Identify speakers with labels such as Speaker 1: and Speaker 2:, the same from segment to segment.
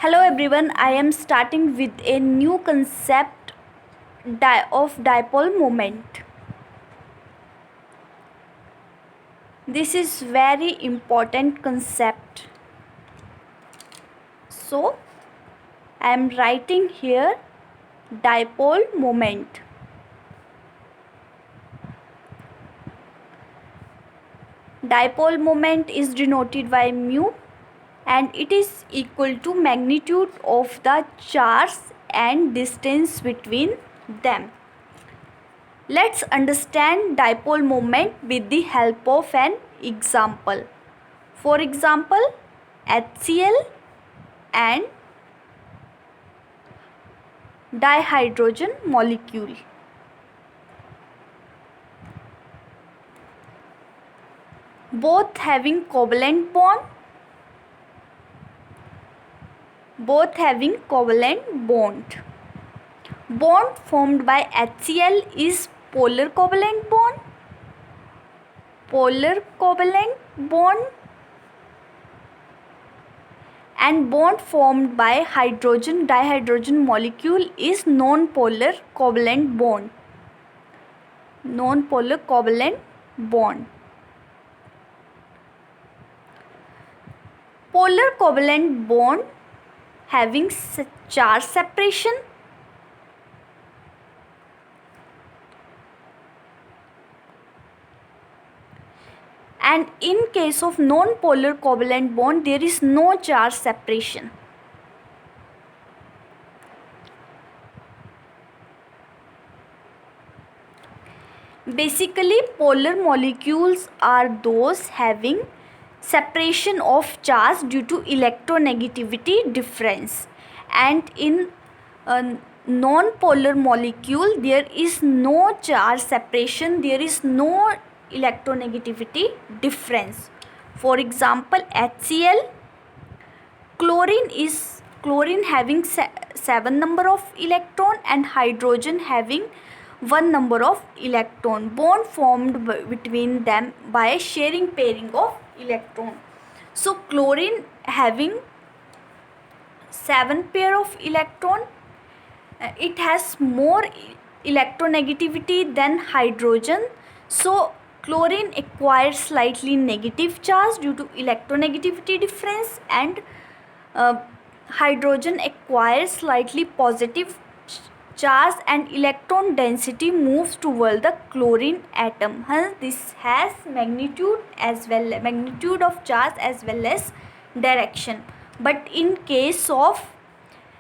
Speaker 1: Hello everyone, I am starting with a new concept of dipole moment. This is very important concept. So I am writing here dipole moment. Dipole moment is denoted by mu and it is equal to magnitude of the charge and distance between them. Let's understand dipole moment with the help of an example. For example, HCl and dihydrogen molecule. Both having covalent bond. Bond formed by HCl is polar covalent bond. And bond formed by dihydrogen molecule is non-polar covalent bond. Polar covalent bond having charge separation. And in case of non-polar covalent bond, there is no charge separation. Basically, polar molecules are those having separation of charge due to electronegativity difference, and in a non-polar molecule there is no charge separation, there is no electronegativity difference. For example, HCl, chlorine having 7 number of electron and hydrogen having 1 number of electron. Bond formed between them by a sharing pairing of electron. So chlorine having 7 pair of electron, it has more electronegativity than hydrogen. So chlorine acquires slightly negative charge due to electronegativity difference, and hydrogen acquires slightly positive charge and electron density moves toward the chlorine atom. Hence this has magnitude of charge as well as direction. But in case of,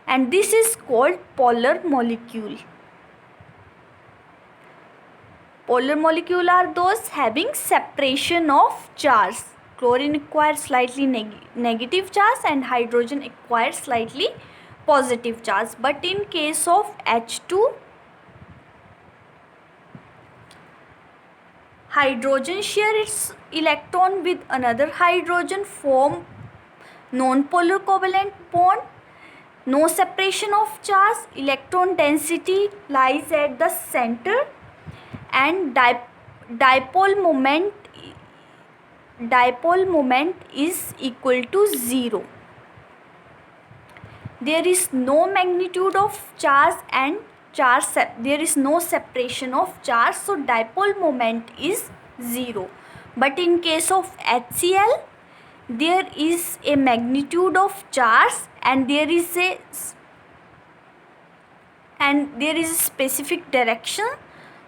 Speaker 1: and this is called polar molecule. Polar molecule are those having separation of charge. Chlorine acquires slightly negative charge and hydrogen acquires slightly positive charge. But in case of H2, hydrogen share its electron with another hydrogen, form non-polar covalent bond, no separation of charge, electron density lies at the center, and dipole moment is equal to 0. There is no magnitude of charge and there is no separation of charge, so dipole moment is 0. But in case of HCl, there is a magnitude of charge and there is a specific direction.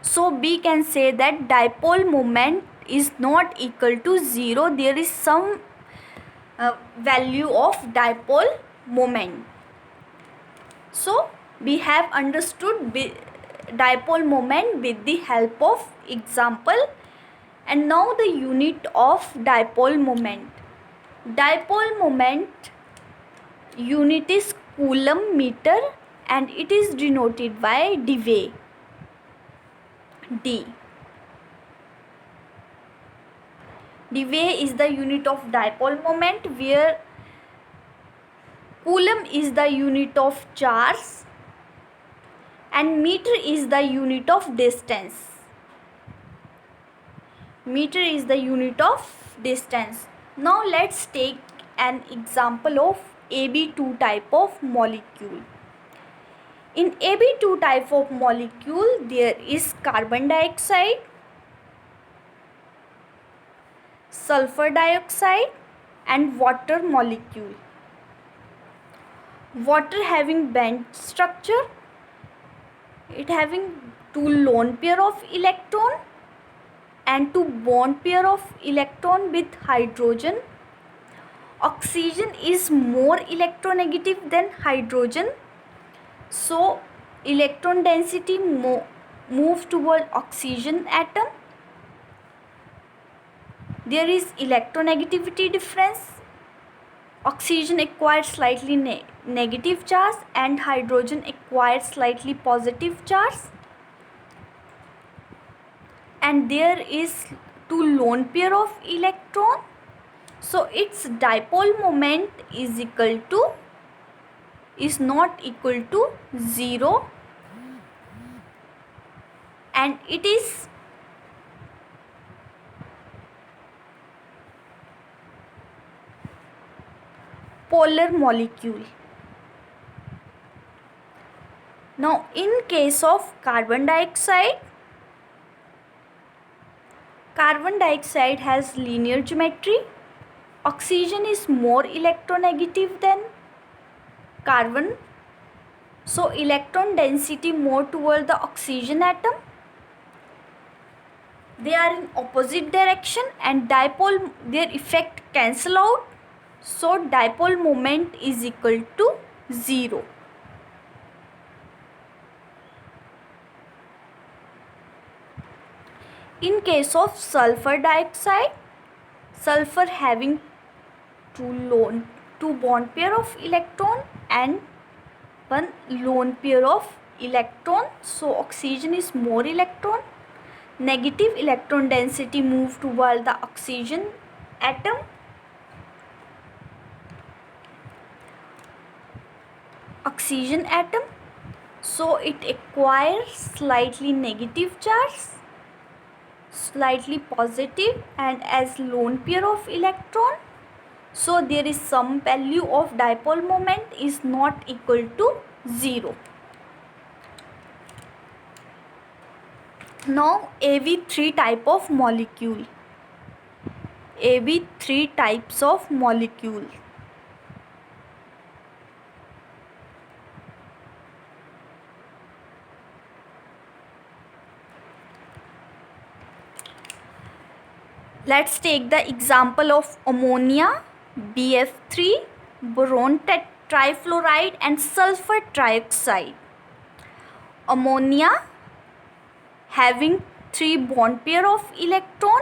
Speaker 1: So we can say that dipole moment is not equal to 0. There is some value of dipole moment. So we have understood dipole moment with the help of example. And now the unit of dipole moment. Dipole moment unit is coulomb meter and it is denoted by dV. dV is the unit of dipole moment, where coulomb is the unit of charge and meter is the unit of distance. Meter is the unit of distance. Now let's take an example of Ab2 type of molecule. In Ab2 type of molecule, there is carbon dioxide, sulfur dioxide, and water molecule. Water having band structure, it having two lone pair of electron and two bond pair of electron with hydrogen. Oxygen is more electronegative than hydrogen, so electron density move toward oxygen atom. There is electronegativity difference. Oxygen acquires slightly negative charge and hydrogen acquires slightly positive charge. And there is two lone pair of electron, so its dipole moment is not equal to 0, and it is polar molecule. Now in case of carbon dioxide has linear geometry. Oxygen is more electronegative than carbon, so electron density more toward the oxygen atom. They are in opposite direction and dipole, their effect cancel out, so dipole moment is equal to 0. In case of sulfur dioxide, sulfur having two bond pair of electron and one lone pair of electron, so oxygen is more electron. Negative electron density move toward the oxygen atom. So it acquires slightly negative charge, slightly positive, and as lone pair of electron, so there is some value of dipole moment is not equal to 0. Now Ab3 type of molecule. Ab3 types of molecule. Let's take the example of ammonia, BF3, boron trifluoride, and sulfur trioxide. Ammonia having 3 bond pair of electron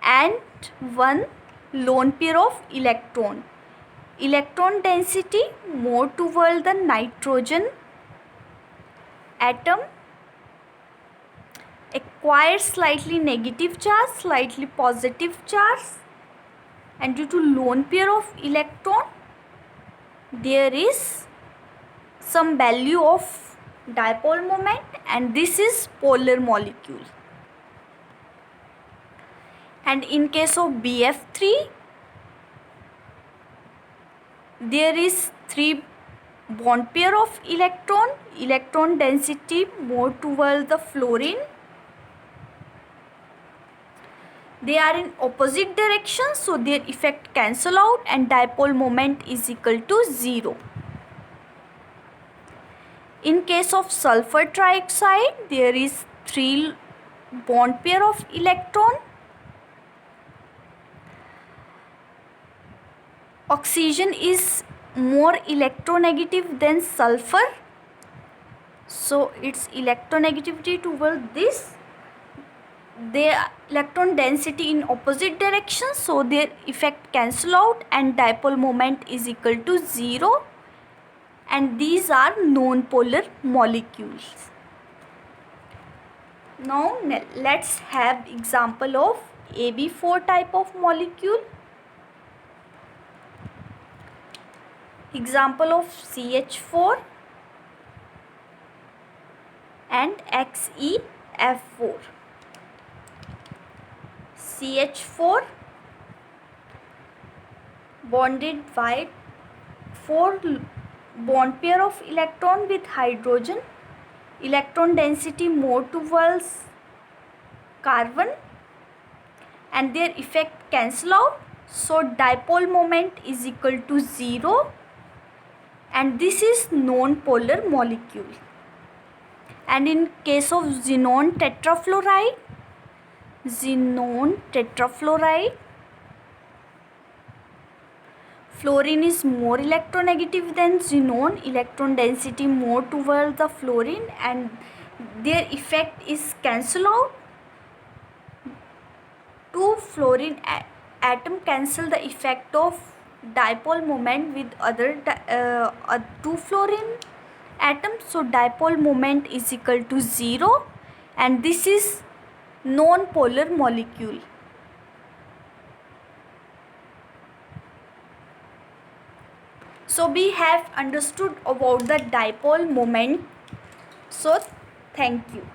Speaker 1: and 1 lone pair of electron. Electron density more toward the nitrogen atom, acquires slightly negative charge, slightly positive charge, and due to lone pair of electron, there is some value of dipole moment, and this is polar molecule. And in case of BF3, there is 3 bond pair of electron density more toward the fluorine. They are in opposite direction, so their effect cancel out and dipole moment is equal to 0. In case of sulfur trioxide, there is 3 bond pair of electron. Oxygen is more electronegative than sulfur, so its electronegativity toward this. Their electron density in opposite direction, so their effect cancel out and dipole moment is equal to 0, and these are non-polar molecules. Now let's have example of Ab4 type of molecule. Example of CH4 and XeF4. CH4 bonded by 4 bond pair of electron with hydrogen, electron density more towards carbon, and their effect cancel out. So dipole moment is equal to 0, and this is non-polar molecule. And in case of xenon tetrafluoride, fluorine is more electronegative than xenon, electron density more towards the fluorine, and their effect is cancel out. Two fluorine atom cancel the effect of dipole moment with other two fluorine atoms. So dipole moment is equal to 0, and this is non-polar molecule. So we have understood about the dipole moment. So thank you.